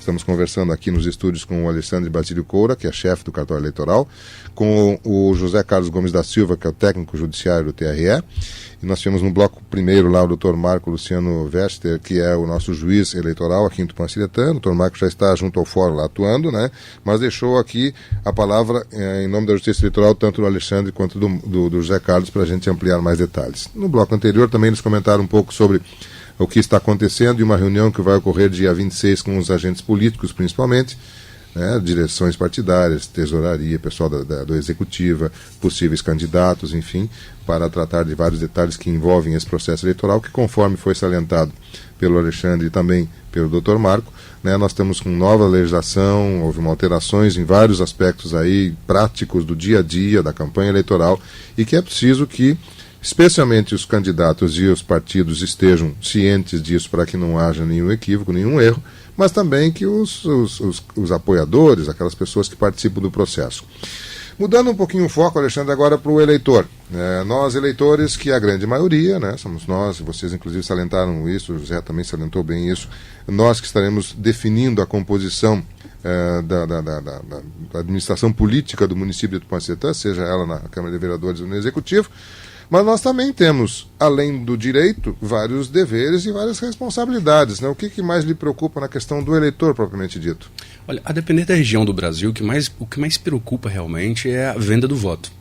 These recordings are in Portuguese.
estamos conversando aqui nos estúdios com o Alexandre Basílio Coura, que é chefe do cartório eleitoral, com o José Carlos Gomes da Silva, que é o técnico judiciário do TRE, e nós tivemos no bloco primeiro lá o Dr. Marco Luciano Vester, que é o nosso juiz eleitoral aqui em Tupã-Siretã. O Dr. Marco já está junto ao fórum lá atuando, né? Mas deixou aqui a palavra em nome da Justiça Eleitoral, tanto do Alexandre quanto do José Carlos, para a gente ampliar mais detalhes. No bloco anterior também eles comentaram um pouco sobre o que está acontecendo e uma reunião que vai ocorrer dia 26 com os agentes políticos, principalmente, né, direções partidárias, tesouraria, pessoal do Executiva, possíveis candidatos, enfim, para tratar de vários detalhes que envolvem esse processo eleitoral, que conforme foi salientado pelo Alexandre e também pelo Dr. Marco, né, nós estamos com nova legislação, houve uma alterações em vários aspectos aí práticos do dia a dia da campanha eleitoral e que é preciso que especialmente os candidatos e os partidos estejam cientes disso para que não haja nenhum equívoco, nenhum erro, mas também que os apoiadores, aquelas pessoas que participam do processo. Mudando um pouquinho o foco, Alexandre, agora para o eleitor. Nós, eleitores, que a grande maioria, né, somos nós, e vocês inclusive salientaram isso, o José também salientou bem isso, nós que estaremos definindo a composição da administração política do município de Tupã-Siretã, seja ela na Câmara de Vereadores ou no Executivo, mas nós também temos, além do direito, vários deveres e várias responsabilidades, né? O que mais lhe preocupa na questão do eleitor, propriamente dito? Olha, a depender da região do Brasil, o que mais preocupa realmente é a venda do voto.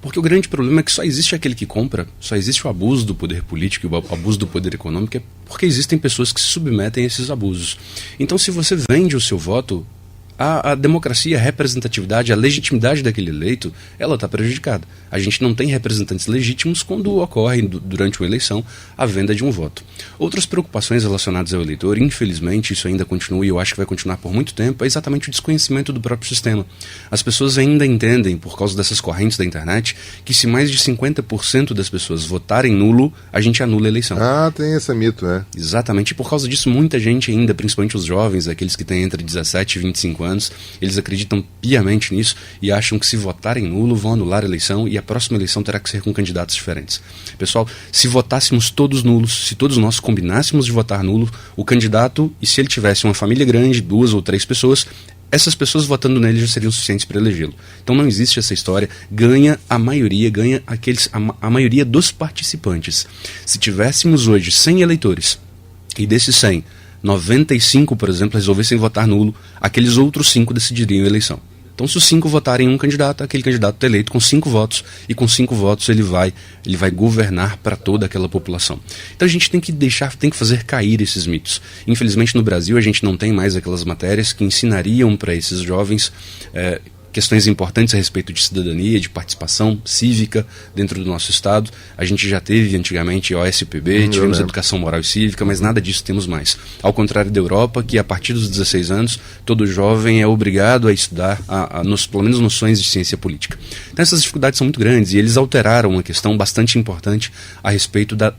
Porque o grande problema é que só existe aquele que compra, só existe o abuso do poder político e o abuso do poder econômico, porque existem pessoas que se submetem a esses abusos. Então, se você vende o seu voto, a democracia, a representatividade, a legitimidade daquele eleito, ela está prejudicada. A gente não tem representantes legítimos quando ocorre, durante uma eleição, a venda de um voto. Outras preocupações relacionadas ao eleitor, infelizmente, isso ainda continua e eu acho que vai continuar por muito tempo, é exatamente o desconhecimento do próprio sistema. As pessoas ainda entendem, por causa dessas correntes da internet, que se mais de 50% das pessoas votarem nulo, a gente anula a eleição. Ah, tem esse mito, né? Exatamente, e por causa disso, muita gente ainda, principalmente os jovens, aqueles que têm entre 17 e 25 anos, eles acreditam piamente nisso e acham que se votarem nulo vão anular a eleição e a próxima eleição terá que ser com candidatos diferentes. Pessoal, se votássemos todos nulos, se todos nós combinássemos de votar nulo, o candidato, e se ele tivesse uma família grande, 2 ou 3 pessoas, essas pessoas votando nele já seriam suficientes para elegê-lo. Então não existe essa história, ganha a maioria, a maioria dos participantes. Se tivéssemos hoje 100 eleitores, e desses 100, 95, por exemplo, resolvessem votar nulo, aqueles outros 5 decidiriam a eleição. Então, se os 5 votarem em um candidato, aquele candidato está eleito com 5 votos, e com 5 votos ele vai governar para toda aquela população. Então a gente tem que fazer cair esses mitos. Infelizmente no Brasil a gente não tem mais aquelas matérias que ensinariam para esses jovens questões importantes a respeito de cidadania, de participação cívica dentro do nosso Estado. A gente já teve antigamente OSPB, tivemos educação moral e cívica, mas nada disso temos mais. Ao contrário da Europa, que a partir dos 16 anos, todo jovem é obrigado a estudar, pelo menos noções de ciência política. Então essas dificuldades são muito grandes e eles alteraram uma questão bastante importante a respeito da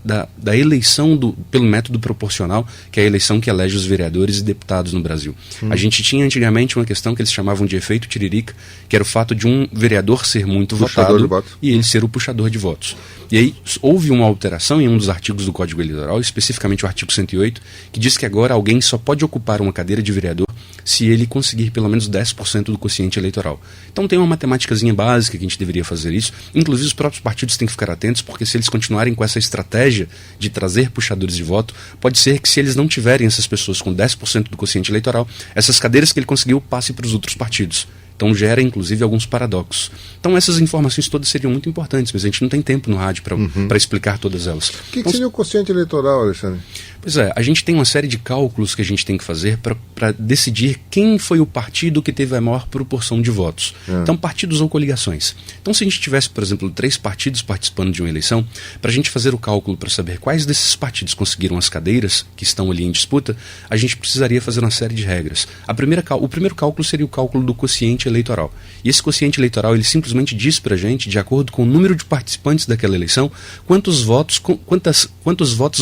eleição pelo método proporcional, que é a eleição que elege os vereadores e deputados no Brasil. A gente tinha antigamente uma questão que eles chamavam de efeito tiririca, que era o fato de um vereador ser muito votado e ele ser o puxador de votos. E aí houve uma alteração em um dos artigos do Código Eleitoral, especificamente o artigo 108, que diz que agora alguém só pode ocupar uma cadeira de vereador se ele conseguir pelo menos 10% do quociente eleitoral. Então tem uma matemáticazinha básica que a gente deveria fazer isso. Inclusive os próprios partidos têm que ficar atentos, porque se eles continuarem com essa estratégia de trazer puxadores de voto, pode ser que se eles não tiverem essas pessoas com 10% do quociente eleitoral, essas cadeiras que ele conseguiu passem para os outros partidos. Então gera, inclusive, alguns paradoxos. Então essas informações todas seriam muito importantes, mas a gente não tem tempo no rádio para explicar todas elas. O que seria o quociente eleitoral, Alexandre? Pois é, a gente tem uma série de cálculos que a gente tem que fazer para decidir quem foi o partido que teve a maior proporção de votos. Então, partidos ou coligações. Então, se a gente tivesse, por exemplo, 3 partidos participando de uma eleição, para a gente fazer o cálculo para saber quais desses partidos conseguiram as cadeiras que estão ali em disputa, a gente precisaria fazer uma série de regras. O primeiro cálculo seria o cálculo do quociente eleitoral. E esse quociente eleitoral, ele simplesmente diz para a gente, de acordo com o número de participantes daquela eleição, quantos votos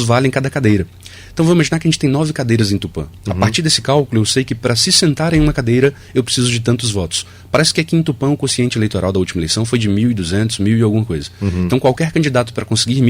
valem cada cadeira. Então vamos imaginar que a gente tem 9 cadeiras em Tupã. A partir desse cálculo eu sei que para se sentar em uma cadeira eu preciso de tantos votos. Parece que aqui em Tupã o quociente eleitoral da última eleição foi de 1.200, 1.000 e alguma coisa. Então qualquer candidato para conseguir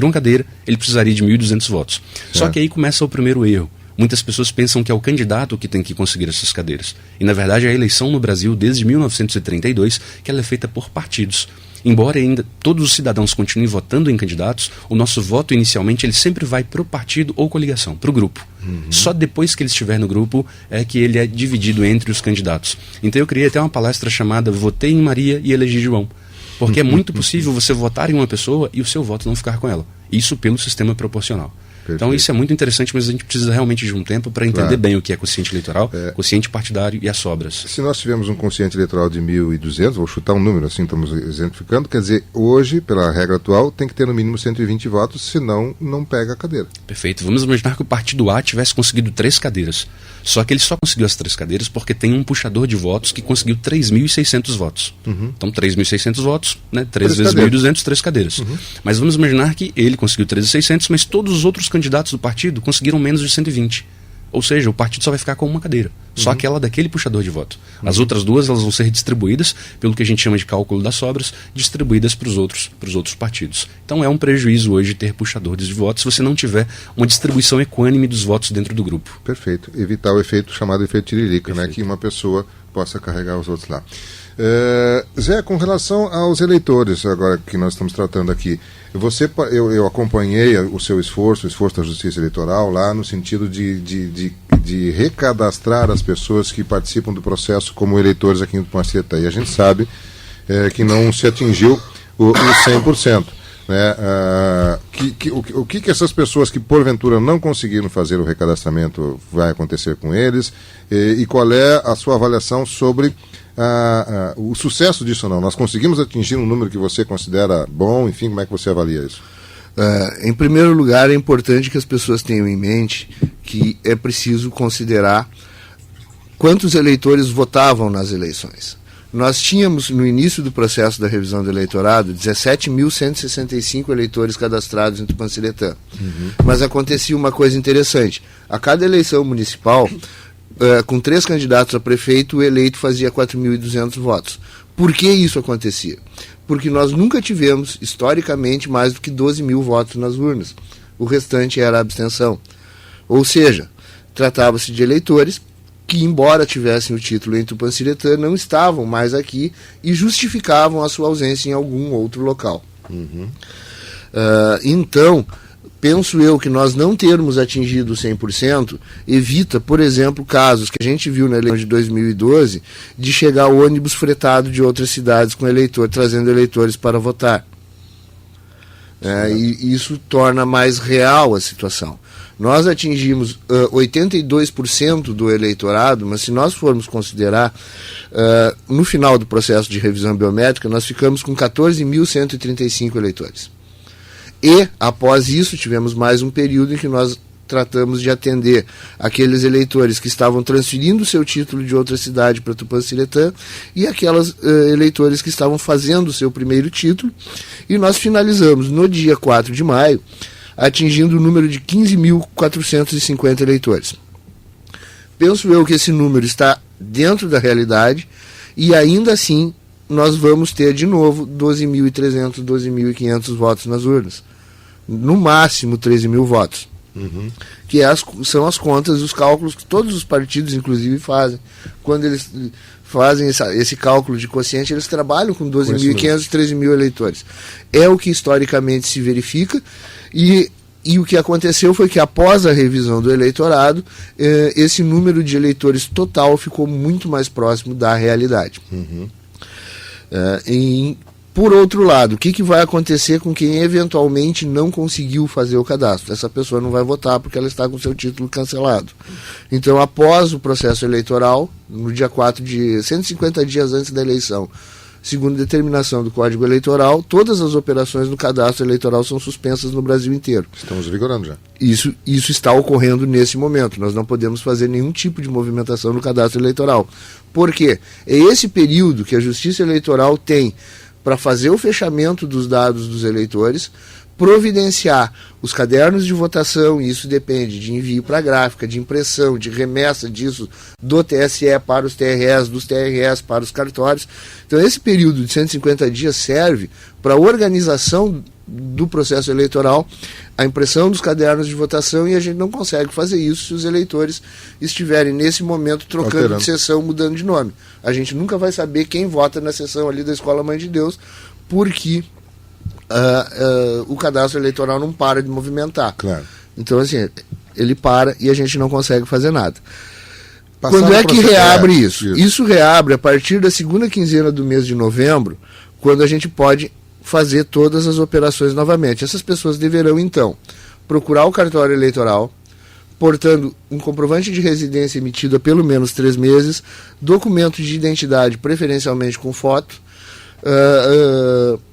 uma cadeira, ele precisaria de 1.200 votos. Só que aí começa o primeiro erro. Muitas pessoas pensam que é o candidato que tem que conseguir essas cadeiras. E, na verdade, a eleição no Brasil, desde 1932, que ela é feita por partidos. Embora ainda todos os cidadãos continuem votando em candidatos, o nosso voto inicialmente ele sempre vai para o partido ou coligação, para o grupo. Só depois que ele estiver no grupo é que ele é dividido entre os candidatos. Então eu criei até uma palestra chamada Votei em Maria e Elegi João. Porque é muito possível você votar em uma pessoa e o seu voto não ficar com ela. Isso pelo sistema proporcional. Perfeito. Então isso é muito interessante, mas a gente precisa realmente de um tempo para entender bem o que é quociente eleitoral, quociente partidário e as sobras. Se nós tivermos um quociente eleitoral de 1.200, vou chutar um número, assim estamos exemplificando, quer dizer, hoje, pela regra atual, tem que ter no mínimo 120 votos, senão não pega a cadeira. Perfeito. Vamos imaginar que o partido A tivesse conseguido 3 cadeiras. Só que ele só conseguiu as 3 cadeiras porque tem um puxador de votos que conseguiu 3.600 votos. Então 3.600 votos, né? 3 vezes 1.200, 3 cadeiras. Mas vamos imaginar que ele conseguiu 3.600, mas todos os outros candidatos do partido conseguiram menos de 120. Ou seja, o partido só vai ficar com uma cadeira. Só aquela daquele puxador de voto. As outras 2 elas vão ser distribuídas, pelo que a gente chama de cálculo das sobras, distribuídas para os outros partidos. Então é um prejuízo hoje ter puxadores de votos se você não tiver uma distribuição equânime dos votos dentro do grupo. Perfeito. Evitar o efeito chamado efeito tiririca, né? Que uma pessoa possa carregar os outros lá. Zé, com relação aos eleitores, agora que nós estamos tratando aqui, eu acompanhei o seu esforço, o esforço da Justiça Eleitoral lá no sentido de recadastrar as pessoas que participam do processo como eleitores aqui no Tupanciretã. E a gente sabe que não se atingiu o 100%. Né? O que essas pessoas que porventura não conseguiram fazer o recadastramento vai acontecer com eles e qual é a sua avaliação sobre o sucesso disso ou não? Nós conseguimos atingir um número que você considera bom? Enfim, como é que você avalia isso? Em primeiro lugar, é importante que as pessoas tenham em mente que é preciso considerar quantos eleitores votavam nas eleições. Nós tínhamos, no início do processo da revisão do eleitorado, 17.165 eleitores cadastrados em Tupanciretã. Mas acontecia uma coisa interessante. A cada eleição municipal, com 3 candidatos a prefeito, o eleito fazia 4.200 votos. Por que isso acontecia? Porque nós nunca tivemos, historicamente, mais do que 12 mil votos nas urnas. O restante era a abstenção. Ou seja, tratava-se de eleitores que, embora tivessem o título em Tupanciretã, não estavam mais aqui e justificavam a sua ausência em algum outro local. Então, penso eu que nós não termos atingido 100% evita, por exemplo, casos que a gente viu na eleição de 2012 de chegar o ônibus fretado de outras cidades com eleitor, trazendo eleitores para votar. E isso torna mais real a situação. Nós atingimos 82% do eleitorado, mas se nós formos considerar, no final do processo de revisão biométrica, nós ficamos com 14.135 eleitores. E, após isso, tivemos mais um período em que nós tratamos de atender aqueles eleitores que estavam transferindo o seu título de outra cidade para Tupanciretã e aquelas eleitores que estavam fazendo o seu primeiro título. E nós finalizamos no dia 4 de maio, atingindo o número de 15.450 eleitores. Penso eu que esse número está dentro da realidade e ainda assim nós vamos ter de novo 12.300, 12.500 votos nas urnas. No máximo 13 mil votos. Que são as contas, os cálculos que todos os partidos inclusive fazem. Quando eles fazem esse cálculo de quociente, eles trabalham com 12.500, 13 mil eleitores. É o que historicamente se verifica e o que aconteceu foi que após a revisão do eleitorado, esse número de eleitores total ficou muito mais próximo da realidade. Por outro lado, o que vai acontecer com quem eventualmente não conseguiu fazer o cadastro? Essa pessoa não vai votar porque ela está com seu título cancelado. Então, após o processo eleitoral, no dia 4 de 150 dias antes da eleição, segundo determinação do Código Eleitoral, todas as operações no cadastro eleitoral são suspensas no Brasil inteiro. Estamos vigorando já. Isso está ocorrendo nesse momento. Nós não podemos fazer nenhum tipo de movimentação no cadastro eleitoral. Por quê? É esse período que a Justiça Eleitoral tem para fazer o fechamento dos dados dos eleitores, providenciar os cadernos de votação, e isso depende de envio para a gráfica, de impressão, de remessa disso do TSE para os TREs, dos TREs para os cartórios. Então esse período de 150 dias serve para a organização do processo eleitoral, a impressão dos cadernos de votação, e a gente não consegue fazer isso se os eleitores estiverem nesse momento trocando de sessão, mudando de nome. A gente nunca vai saber quem vota na sessão ali da Escola Mãe de Deus, porque o cadastro eleitoral não para de movimentar. Claro. Então, assim, ele para e a gente não consegue fazer nada. Quando é que reabre isso? Isso reabre a partir da segunda quinzena do mês de novembro, quando a gente pode fazer todas as operações novamente. Essas pessoas deverão, então, procurar o cartório eleitoral, portando um comprovante de residência emitido há pelo menos 3 meses, documento de identidade, preferencialmente com foto,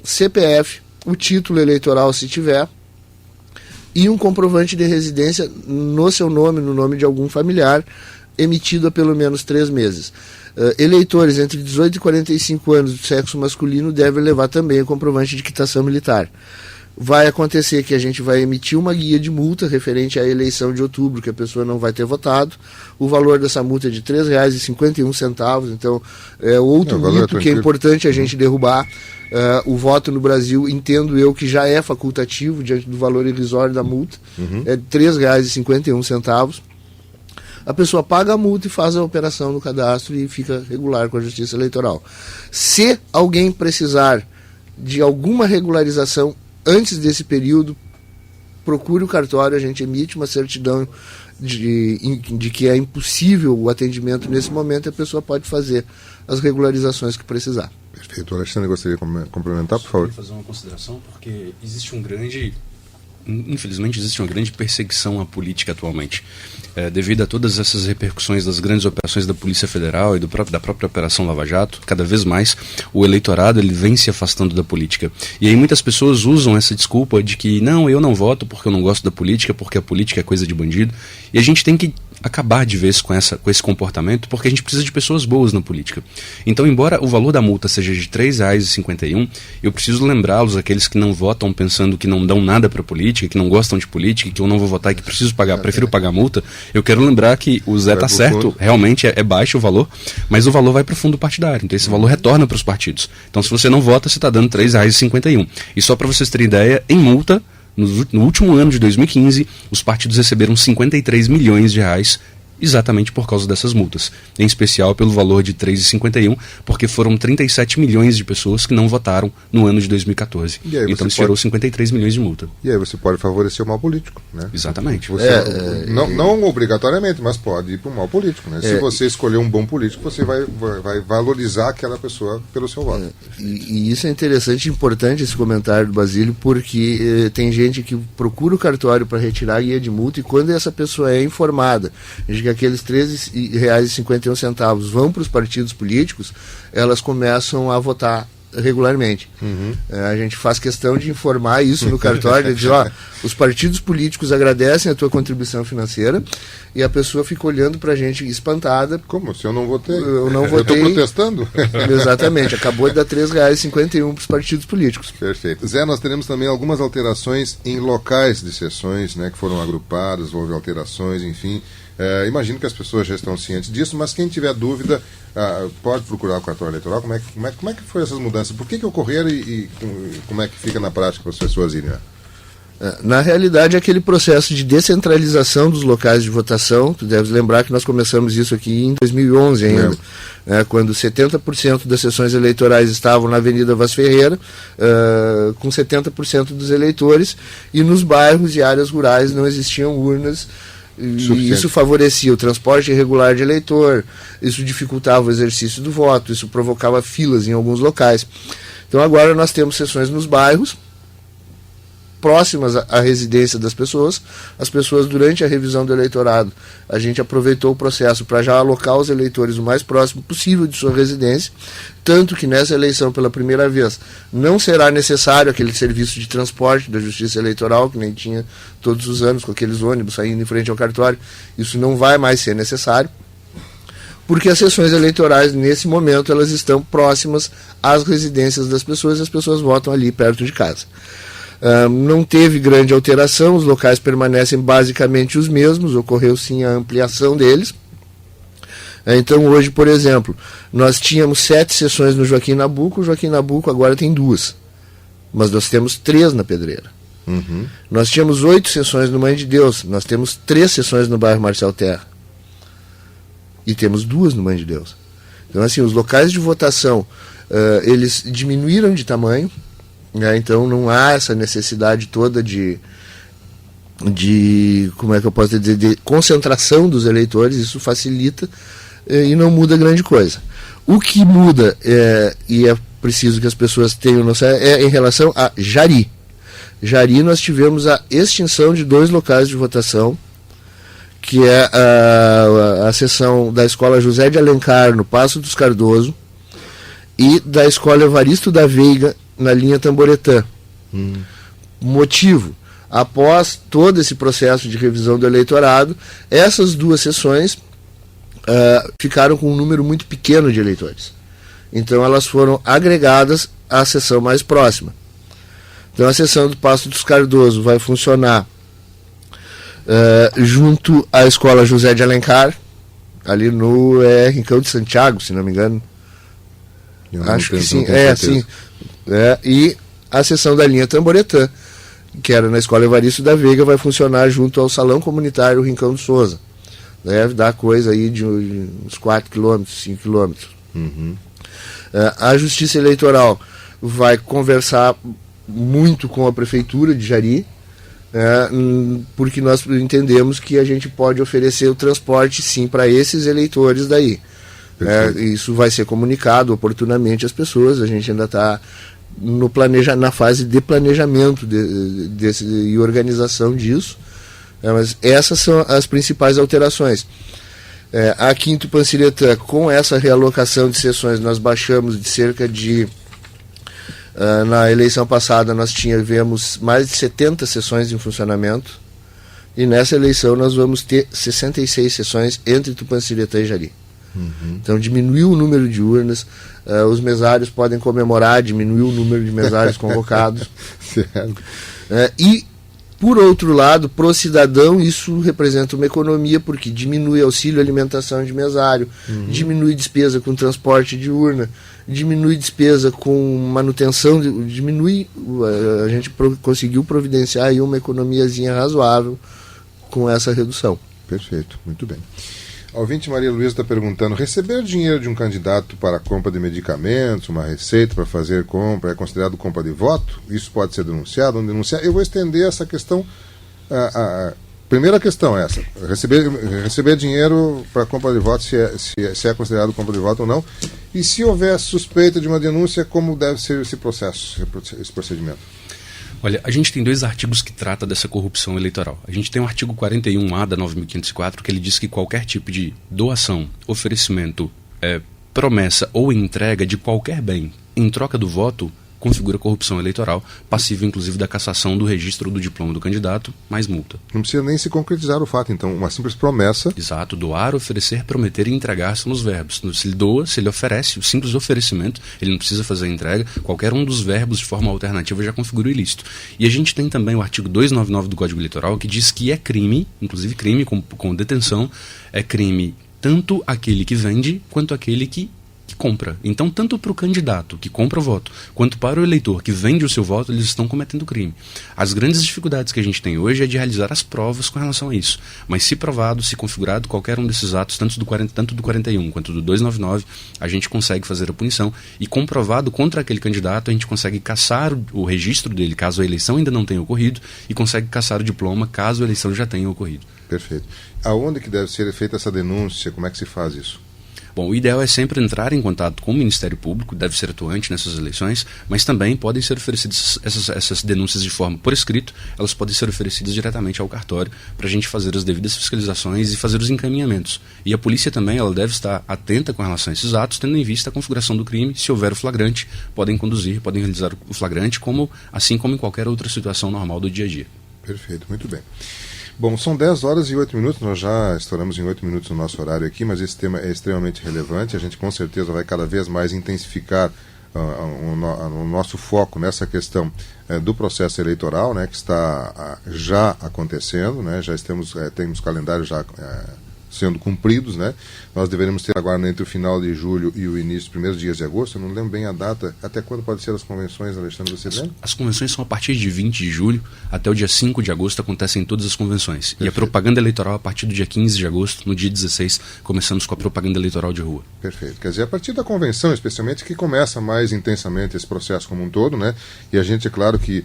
CPF, o título eleitoral, se tiver, e um comprovante de residência no seu nome, no nome de algum familiar, emitido há pelo menos 3 meses. Eleitores entre 18 e 45 anos do sexo masculino devem levar também o comprovante de quitação militar. Vai acontecer que a gente vai emitir uma guia de multa referente à eleição de outubro, que a pessoa não vai ter votado. O valor dessa multa é de R$ 3,51, então é outro mito que é importante a gente derrubar. O voto no Brasil, entendo eu que já é facultativo diante do valor irrisório da multa, é de R$ 3,51. A pessoa paga a multa e faz a operação no cadastro e fica regular com a Justiça Eleitoral. Se alguém precisar de alguma regularização antes desse período, procure o cartório, a gente emite uma certidão de que é impossível o atendimento nesse momento e a pessoa pode fazer as regularizações que precisar. Perfeito. O Alexandre gostaria de complementar, por favor? Eu fazer uma consideração, porque infelizmente existe uma grande perseguição à política atualmente, devido a todas essas repercussões das grandes operações da Polícia Federal e da própria Operação Lava Jato. Cada vez mais o eleitorado ele vem se afastando da política, e aí muitas pessoas usam essa desculpa de que não, eu não voto porque eu não gosto da política, porque a política é coisa de bandido, e a gente tem que acabar de vez com esse comportamento, porque a gente precisa de pessoas boas na política. Então, embora o valor da multa seja de R$ 3,51, eu preciso lembrá-los, aqueles que não votam pensando que não dão nada para a política, que não gostam de política, que eu não vou votar e que prefiro pagar multa, eu quero lembrar que o Zé está certo, realmente é baixo o valor, mas o valor vai para o fundo partidário, então esse valor retorna para os partidos. Então, se você não vota, você está dando R$ 3,51. E só para vocês terem ideia, em multa, no último ano de 2015, os partidos receberam 53 milhões de reais exatamente por causa dessas multas, em especial pelo valor de R$ 3,51, porque foram 37 milhões de pessoas que não votaram no ano de 2014. Então isso gerou 53 milhões de multa. E aí você pode favorecer o mal político, né? Exatamente. Não obrigatoriamente, mas pode ir para o mal político, né? Se você escolher um bom político, você vai valorizar aquela pessoa pelo seu voto. E isso é interessante e importante, esse comentário do Basílio, porque tem gente que procura o cartório para retirar a guia de multa, e quando essa pessoa é informada de que aqueles R$ 13,51 vão para os partidos políticos, elas começam a votar regularmente. A gente faz questão de informar isso no cartório, de dizer, os partidos políticos agradecem a tua contribuição financeira, e a pessoa fica olhando para a gente espantada. Como? Se eu não votei? Eu não votei. Eu estou protestando? Exatamente, acabou de dar R$ 3,51 para os partidos políticos. Perfeito. Zé, nós teremos também algumas alterações em locais de sessões, né, que foram agrupadas, houve alterações, enfim. Imagino que as pessoas já estão cientes disso, mas quem tiver dúvida pode procurar o cartório eleitoral. Como é que foi essas mudanças? Por que ocorreram e como é que fica na prática para as pessoas irem? Na realidade, é aquele processo de descentralização dos locais de votação. Tu deves lembrar que nós começamos isso aqui em 2011 ainda, quando 70% das sessões eleitorais estavam na Avenida Vaz Ferreira, com 70% dos eleitores, e nos bairros e áreas rurais não existiam urnas. E isso favorecia o transporte irregular de eleitor, isso dificultava o exercício do voto, isso provocava filas em alguns locais. Então agora nós temos sessões nos bairros, próximas à residência das pessoas. As pessoas, durante a revisão do eleitorado, a gente aproveitou o processo para já alocar os eleitores o mais próximo possível de sua residência, tanto que nessa eleição, pela primeira vez, não será necessário aquele serviço de transporte da Justiça Eleitoral, que nem tinha todos os anos, com aqueles ônibus saindo em frente ao cartório. Isso não vai mais ser necessário, porque as sessões eleitorais, nesse momento, elas estão próximas às residências das pessoas, e as pessoas votam ali perto de casa. Não teve grande alteração, os locais permanecem basicamente os mesmos, ocorreu sim a ampliação deles. Então hoje, por exemplo, nós tínhamos 7 sessões no Joaquim Nabuco, o Joaquim Nabuco agora tem 2. mas nós temos 3 na Pedreira. Nós tínhamos 8 sessões no Mãe de Deus, nós temos 3 sessões no bairro Marcel Terra. E temos 2 no Mãe de Deus. Então, assim, os locais de votação, eles diminuíram de tamanho, né? Então não há essa necessidade toda de como é que eu posso dizer, de concentração dos eleitores. Isso facilita e não muda grande coisa. O que muda, e é preciso que as pessoas tenham noção, é em relação a Jari. Jari, nós tivemos a extinção de 2 locais de votação, que é a seção da Escola José de Alencar, no Passo dos Cardoso, e da Escola Evaristo da Veiga, na linha Tamboretã. Motivo: após todo esse processo de revisão do eleitorado, essas 2 sessões ficaram com um número muito pequeno de eleitores. Então elas foram agregadas à sessão mais próxima. Então a sessão do Passo dos Cardoso vai funcionar junto à Escola José de ali no Rincão de Santiago, se não me engano. Acho que sim, sim. E a sessão da linha Tamboretã, que era na Escola Evaristo da Veiga, vai funcionar junto ao Salão Comunitário Rincão de Souza. Deve dar coisa aí de uns 4 km, 5 km. A Justiça Eleitoral vai conversar muito com a Prefeitura de Jari, porque nós entendemos que a gente pode oferecer o transporte sim para esses eleitores daí. Isso vai ser comunicado oportunamente às pessoas. A gente ainda está na fase de planejamento e organização disso, mas essas são as principais alterações. Aqui em Tupanciretã, com essa realocação de sessões, nós baixamos de cerca de na eleição passada nós tivemos mais de 70 sessões em funcionamento, e nessa eleição nós vamos ter 66 sessões entre Tupanciretã e Jari. Então diminuiu o número de urnas, os mesários podem comemorar, diminuiu o número de mesários convocados. E, por outro lado, para o cidadão isso representa uma economia, porque diminui auxílio alimentação de mesário, diminui despesa com transporte de urna, diminui despesa com manutenção, a gente conseguiu providenciar aí uma economiazinha razoável com essa redução. Perfeito, muito bem. A ouvinte Maria Luísa está perguntando: receber dinheiro de um candidato para a compra de medicamentos, uma receita para fazer compra, é considerado compra de voto? Isso pode ser denunciado ou não denunciar? Eu vou estender essa questão. A primeira questão é essa: receber dinheiro para compra de voto, se é considerado compra de voto ou não. E se houver suspeita de uma denúncia, como deve ser esse procedimento? Olha, a gente tem 2 artigos que tratam dessa corrupção eleitoral. A gente tem o artigo 41A da 9.504, que ele diz que qualquer tipo de doação, oferecimento, promessa ou entrega de qualquer bem em troca do voto configura corrupção eleitoral, passível inclusive da cassação do registro do diploma do candidato, mais multa. Não precisa nem se concretizar o fato, então, uma simples promessa. Exato, doar, oferecer, prometer e entregar são os verbos. Se ele doa, se ele oferece, o simples oferecimento, ele não precisa fazer a entrega, qualquer um dos verbos de forma alternativa já configura o ilícito. E a gente tem também o artigo 299 do Código Eleitoral, que diz que é crime, inclusive crime com detenção, é crime tanto aquele que vende quanto aquele que compra. Então, tanto para o candidato que compra o voto, quanto para o eleitor que vende o seu voto, eles estão cometendo crime. As grandes dificuldades que a gente tem hoje é de realizar as provas com relação a isso. Mas se provado, se configurado qualquer um desses atos, tanto do 41 quanto do 299, a gente consegue fazer a punição, e comprovado contra aquele candidato, a gente consegue cassar o registro dele, caso a eleição ainda não tenha ocorrido, e consegue cassar o diploma, caso a eleição já tenha ocorrido. Perfeito. Aonde que deve ser feita essa denúncia? Como é que se faz isso? Bom, o ideal é sempre entrar em contato com o Ministério Público, deve ser atuante nessas eleições, mas também podem ser oferecidas essas denúncias de forma por escrito, elas podem ser oferecidas diretamente ao cartório para a gente fazer as devidas fiscalizações e fazer os encaminhamentos. E a polícia também ela deve estar atenta com relação a esses atos, tendo em vista a configuração do crime. Se houver o flagrante, podem realizar o flagrante, assim como em qualquer outra situação normal do dia a dia. Perfeito, muito bem. Bom, são 10 horas e 8 minutos, nós já estouramos em 8 minutos o nosso horário aqui, mas esse tema é extremamente relevante, a gente com certeza vai cada vez mais intensificar o nosso foco nessa questão do processo eleitoral, né, que está já acontecendo, né, já temos calendário já sendo cumpridos, né? Nós deveremos ter agora entre o final de julho e o início, primeiros dias de agosto, eu não lembro bem a data, até quando pode ser as convenções, Alexandre, você lembra? As convenções são a partir de 20 de julho até o dia 5 de agosto acontecem todas as convenções. Perfeito. E a propaganda eleitoral a partir do dia 15 de agosto, no dia 16, começamos com a propaganda eleitoral de rua. Perfeito. Quer dizer, a partir da convenção, especialmente, que começa mais intensamente esse processo como um todo, né? E a gente, é claro que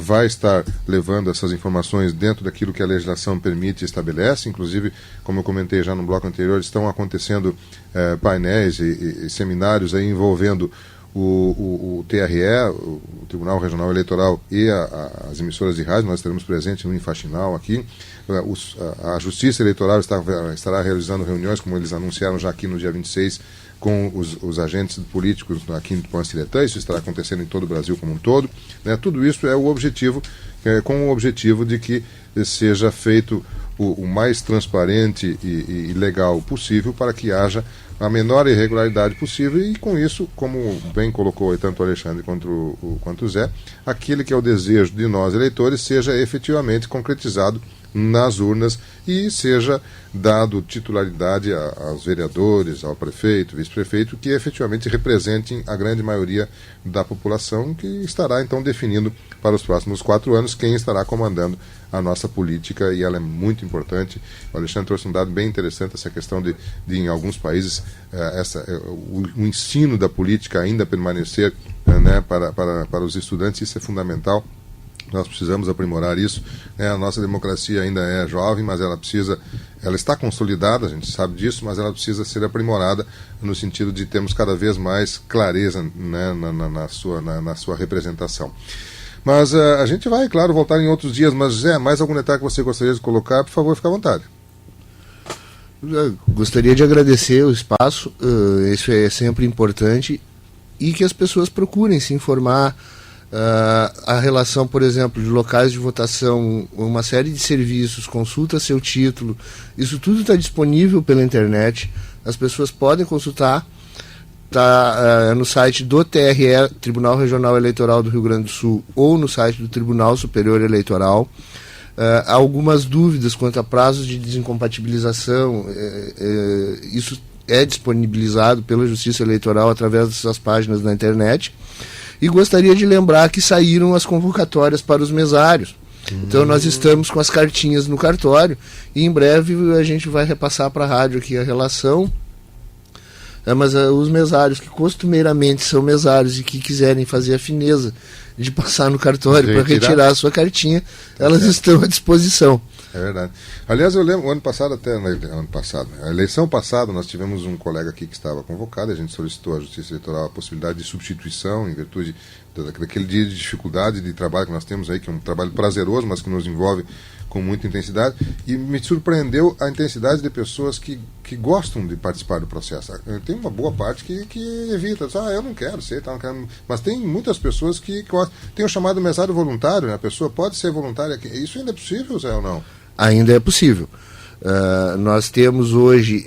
vai estar levando essas informações dentro daquilo que a legislação permite e estabelece, inclusive, como eu comentei já no bloco anterior, estão acontecendo painéis e seminários aí envolvendo o TRE, o Tribunal Regional Eleitoral e as emissoras de rádio. Nós estaremos presentes no Infaxinal aqui. A Justiça Eleitoral estará realizando reuniões, como eles anunciaram já aqui no dia 26, com os agentes políticos aqui em Tupanci-Letã. Isso estará acontecendo em todo o Brasil como um todo, né? Tudo isso é o objetivo, com o objetivo de que seja feito o mais transparente e legal possível, para que haja a menor irregularidade possível e, com isso, como bem colocou tanto o Alexandre quanto o Zé, aquele que é o desejo de nós eleitores seja efetivamente concretizado nas urnas e seja dado titularidade aos vereadores, ao prefeito, vice-prefeito, que efetivamente representem a grande maioria da população, que estará então definindo para os próximos 4 anos quem estará comandando a nossa política, e ela é muito importante. O Alexandre trouxe um dado bem interessante, essa questão de em alguns países o ensino da política ainda permanecer né, para os estudantes. Isso é fundamental. Nós precisamos aprimorar isso. A nossa democracia ainda é jovem, mas ela está consolidada, a gente sabe disso, mas ela precisa ser aprimorada no sentido de termos cada vez mais clareza, né, na sua representação. Mas a gente vai, claro, voltar em outros dias. Mas, Zé, mais algum detalhe que você gostaria de colocar? Por favor, fique à vontade. Eu gostaria de agradecer o espaço, isso é sempre importante, e que as pessoas procurem se informar. A relação, por exemplo, de locais de votação, uma série de serviços, consulta seu título, isso tudo está disponível pela internet, as pessoas podem consultar, está no site do TRE, Tribunal Regional Eleitoral do Rio Grande do Sul, ou no site do Tribunal Superior Eleitoral. Há algumas dúvidas quanto a prazos de desincompatibilização, isso é disponibilizado pela Justiça Eleitoral através dessas páginas na internet. E gostaria de lembrar que saíram as convocatórias para os mesários. Então nós estamos com as cartinhas no cartório e em breve a gente vai repassar para a rádio aqui a relação. Mas os mesários que costumeiramente são mesários e que quiserem fazer a fineza de passar no cartório para retirar a sua cartinha, elas estão à disposição. É verdade. Aliás, eu lembro, ano passado, a eleição passada, nós tivemos um colega aqui que estava convocado, a gente solicitou à Justiça Eleitoral a possibilidade de substituição em virtude daquele dia de dificuldade de trabalho que nós temos aí, que é um trabalho prazeroso, mas que nos envolve com muita intensidade, e me surpreendeu a intensidade de pessoas que gostam de participar do processo. Tem uma boa parte que evita, eu não quero ser, não quero, mas tem muitas pessoas que tem o chamado mesário voluntário, né? A pessoa pode ser voluntária. Isso ainda é possível, Zé, ou não? Ainda é possível. Nós temos hoje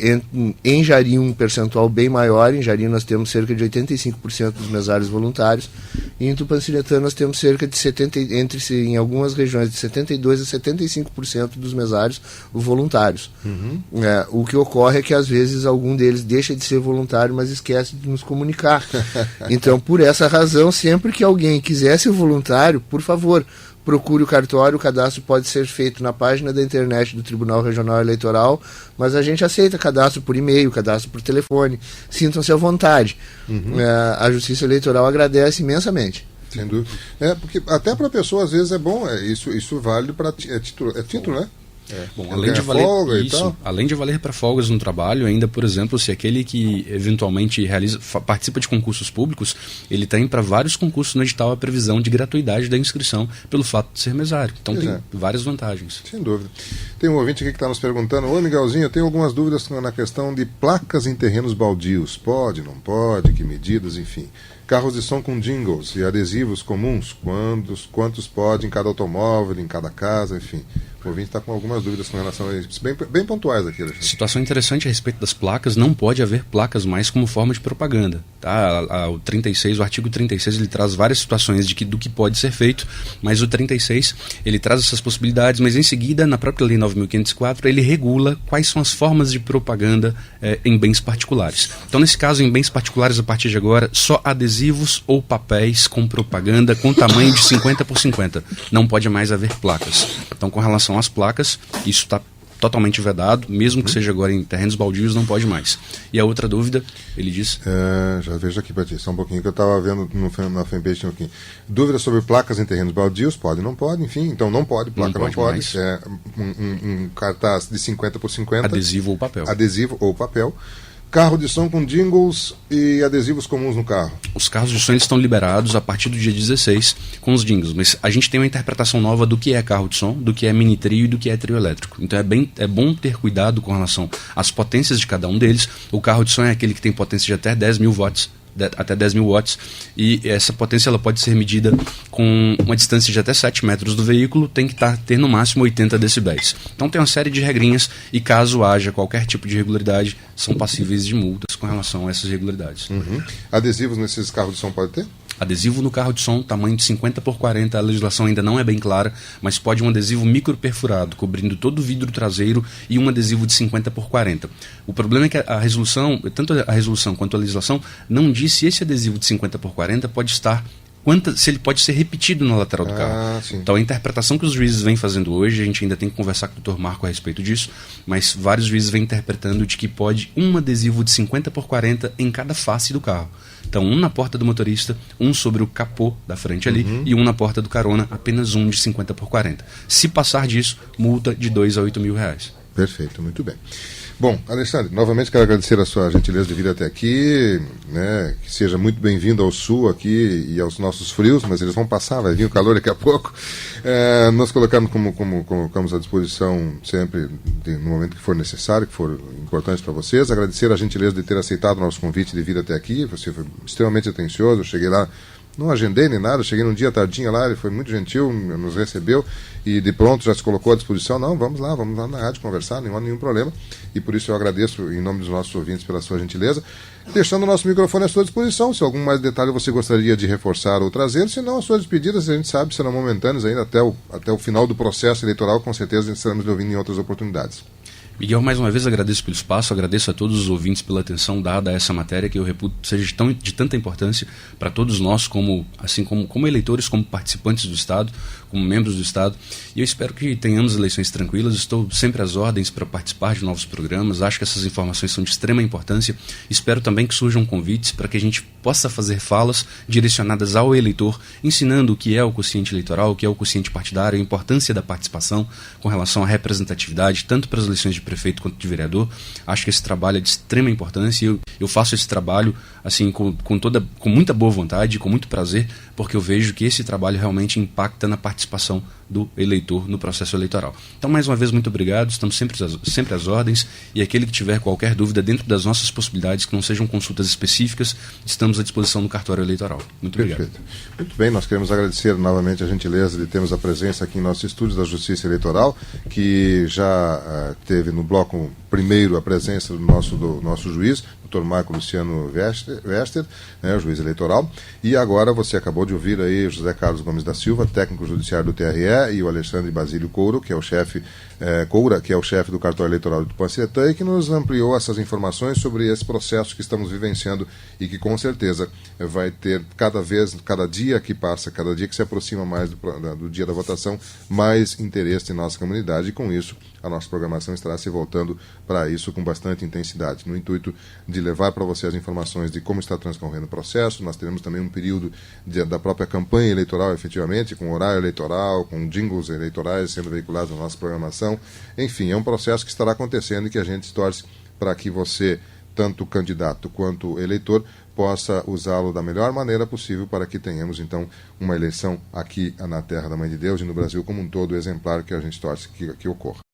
em Jari um percentual bem maior. Em Jari nós temos cerca de 85% dos mesários voluntários, e em Tupanci-Letã nós temos cerca de em algumas regiões de 72% a 75% dos mesários voluntários. O que ocorre é que às vezes algum deles deixa de ser voluntário, mas esquece de nos comunicar. Então, por essa razão, sempre que alguém quiser ser voluntário, por favor, procure o cartório. O cadastro pode ser feito na página da internet do Tribunal Regional Eleitoral, mas a gente aceita cadastro por e-mail, cadastro por telefone. Sintam-se à vontade. A Justiça Eleitoral agradece imensamente. Sem dúvida. Porque até para a pessoa, às vezes, é bom, isso vale para título, né? Bom, além de valer para folgas no trabalho, ainda, por exemplo, se aquele que eventualmente participa de concursos públicos, ele tem para vários concursos no edital a previsão de gratuidade da inscrição pelo fato de ser mesário. Então tem várias vantagens. Sem dúvida. Tem um ouvinte aqui que está nos perguntando: oi, Miguelzinho, eu tenho algumas dúvidas na questão de placas em terrenos baldios. Pode, não pode, que medidas, enfim. Carros de som com jingles e adesivos comuns, quantos pode em cada automóvel, em cada casa, enfim. O ouvinte está com algumas dúvidas com relação a isso, bem pontuais aqui, Alexandre. Situação interessante a respeito das placas: não pode haver placas mais como forma de propaganda. Tá? O artigo 36, ele traz várias situações do que pode ser feito, mas o 36, ele traz essas possibilidades, mas em seguida, na própria Lei 9.504, ele regula quais são as formas de propaganda em bens particulares. Então, nesse caso, em bens particulares, a partir de agora, só adesivos ou papéis com propaganda com tamanho de 50 por 50. Não pode mais haver placas. Então, com relação às placas, isso está totalmente vedado, mesmo que seja agora em terrenos baldios, não pode mais. E a outra dúvida, ele diz... já vejo aqui para ti, só um pouquinho, que eu estava vendo na fanpage um pouquinho. Dúvidas sobre placas em terrenos baldios? Pode, não pode, enfim, então não pode, placa não pode. Um cartaz de 50 por 50. Adesivo ou papel. Adesivo ou papel. Carro de som com jingles e adesivos comuns no carro. Os carros de som estão liberados a partir do dia 16 com os jingles, mas a gente tem uma interpretação nova do que é carro de som, do que é mini trio e do que é trio elétrico. Então é bom ter cuidado com relação às potências de cada um deles. O carro de som é aquele que tem potência de até 10.000 watts, e essa potência ela pode ser medida com uma distância de até 7 metros do veículo, tem que ter no máximo 80 decibéis. Então tem uma série de regrinhas, e caso haja qualquer tipo de irregularidade, são passíveis de multas com relação a essas irregularidades. Adesivos nesses carros de som pode ter? Adesivo no carro de som, tamanho de 50 por 40, a legislação ainda não é bem clara, mas pode um adesivo micro perfurado, cobrindo todo o vidro traseiro, e um adesivo de 50 por 40. O problema é que a resolução, tanto a resolução quanto a legislação, não diz se esse adesivo de 50 por 40 pode estar... se ele pode ser repetido na lateral do carro. Sim. Então a interpretação que os juízes vêm fazendo hoje, a gente ainda tem que conversar com o Dr. Marco a respeito disso, mas vários juízes vêm interpretando de que pode um adesivo de 50 por 40 em cada face do carro. Então um na porta do motorista, um sobre o capô da frente ali, e um na porta do carona, apenas um de 50 por 40. Se passar disso, multa de 2 a 8 mil reais. Perfeito, muito bem. Bom, Alexandre, novamente quero agradecer a sua gentileza de vir até aqui, né, que seja muito bem-vindo ao sul aqui e aos nossos frios, mas eles vão passar, vai vir o calor daqui a pouco. Nós colocamos colocamos à disposição sempre, no momento que for necessário, que for importante para vocês. Agradecer a gentileza de ter aceitado o nosso convite de vir até aqui, você foi extremamente atencioso, eu cheguei lá, não agendei nem nada, cheguei num dia tardinho lá, ele foi muito gentil, nos recebeu e de pronto já se colocou à disposição. Não, vamos lá na rádio conversar, não há nenhum problema, e por isso eu agradeço em nome dos nossos ouvintes pela sua gentileza, deixando o nosso microfone à sua disposição. Se algum mais detalhe você gostaria de reforçar ou trazer, se não, as suas despedidas, a gente sabe, serão momentâneas ainda até o final do processo eleitoral, com certeza estaremos lhe ouvindo em outras oportunidades. Miguel, mais uma vez agradeço pelo espaço, agradeço a todos os ouvintes pela atenção dada a essa matéria, que eu reputo seja de tanta importância para todos nós, como eleitores, como participantes do Estado, como membros do Estado, e eu espero que tenhamos eleições tranquilas. Estou sempre às ordens para participar de novos programas, acho que essas informações são de extrema importância. Espero também que surjam convites para que a gente possa fazer falas direcionadas ao eleitor, ensinando o que é o quociente eleitoral, o que é o quociente partidário, a importância da participação com relação à representatividade, tanto para as eleições de prefeito quanto de vereador. Acho que esse trabalho é de extrema importância, e eu faço esse trabalho assim com muita boa vontade, com muito prazer, porque eu vejo que esse trabalho realmente impacta na participação do eleitor no processo eleitoral. Então, mais uma vez, muito obrigado, estamos sempre às ordens, e aquele que tiver qualquer dúvida dentro das nossas possibilidades, que não sejam consultas específicas, estamos à disposição do cartório eleitoral. Muito obrigado. Perfeito. Muito bem, nós queremos agradecer novamente a gentileza de termos a presença aqui em nosso estúdio da Justiça Eleitoral, que já teve no bloco primeiro a presença do nosso juiz, Dr. Marco Luciano Wester, né, o juiz eleitoral, e agora você acabou de ouvir aí o José Carlos Gomes da Silva, técnico judiciário do TRE, e o Alexandre Basílio Coura, que é o chefe do cartório eleitoral do Tupanciretã, e que nos ampliou essas informações sobre esse processo que estamos vivenciando e que com certeza vai ter cada dia que passa, cada dia que se aproxima mais do dia da votação, mais interesse em nossa comunidade, e com isso a nossa programação estará se voltando para isso com bastante intensidade, no intuito de levar para você as informações de como está transcorrendo o processo. Nós teremos também um período da própria campanha eleitoral, efetivamente, com horário eleitoral, com jingles eleitorais sendo veiculados na nossa programação. Enfim, é um processo que estará acontecendo e que a gente torce para que você, tanto candidato quanto eleitor, possa usá-lo da melhor maneira possível para que tenhamos, então, uma eleição aqui na Terra da Mãe de Deus e no Brasil como um todo exemplar, que a gente torce que ocorra.